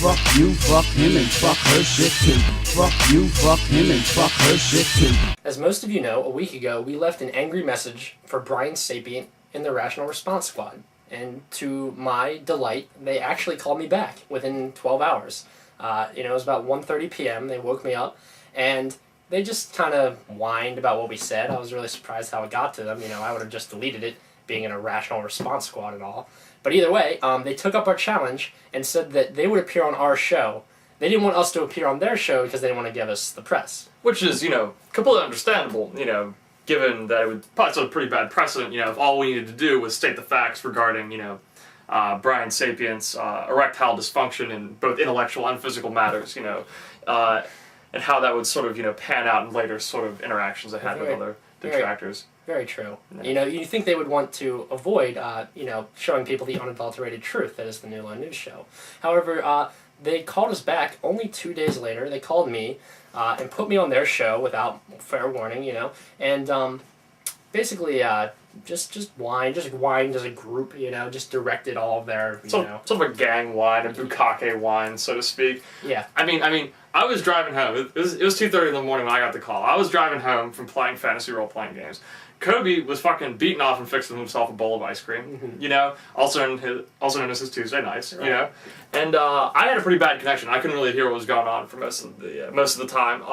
Fuck you, fuck him, and fuck her shit too. Fuck you, fuck him, and fuck her shit too. As most of you know, a week ago we left an angry message for Brian Sapient in the Rational Response Squad. And to my delight, they actually called me back within 12 hours. It was about 1:30 p.m. They woke me up, and they just kind of whined about what we said. I was really surprised how it got to them. I would have just deleted it, being in a Rational Response Squad and all. But either way, they took up our challenge and said that they would appear on our show. They didn't want us to appear on their show because they didn't want to give us the press. Which is, completely understandable, given that it would probably set a pretty bad precedent, if all we needed to do was state the facts regarding, Brian Sapient's erectile dysfunction in both intellectual and physical matters, and how that would sort of, pan out in later sort of interactions they had with other detractors. Very true. Yeah. You think they would want to avoid, showing people the unadulterated truth that is the New Line News Show. However, they called us back only 2 days later. They called me and put me on their show without fair warning, and basically just whined as a group, just directed all of their, Sort of a gang whine, a bukkake whine, so to speak. Yeah. I mean, I was driving home. It was 2:30 in the morning when I got the call. I was driving home from playing fantasy role-playing games. Kobe was fucking beating off and fixing himself a bowl of ice cream, also known as his Tuesday nights, right. And I had a pretty bad connection. I couldn't really hear what was going on for most of the time.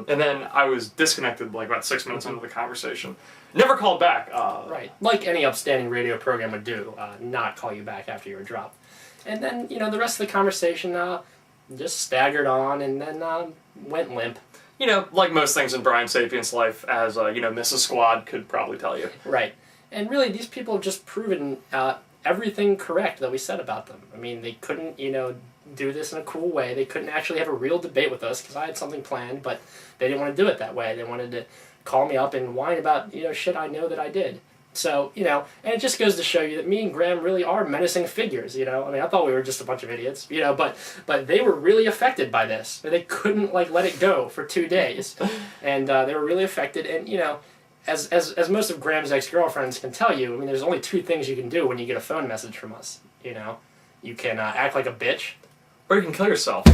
And then I was disconnected like about 6 minutes into the conversation. Never called back. Right, like any upstanding radio program would do, not call you back after you were dropped. And then the rest of the conversation just staggered on and then went limp. Like most things in Brian Sapient's life, as, Mrs. Squad could probably tell you. Right. And really, these people have just proven everything correct that we said about them. I mean, they couldn't, do this in a cool way. They couldn't actually have a real debate with us, because I had something planned, but they didn't want to do it that way. They wanted to call me up and whine about, shit I know that I did. So, and it just goes to show you that me and Graham really are menacing figures, I thought we were just a bunch of idiots, but they were really affected by this. They couldn't, let it go for 2 days. And they were really affected, and, as most of Graham's ex-girlfriends can tell you, there's only 2 things you can do when you get a phone message from us, You can act like a bitch. Or you can kill yourself.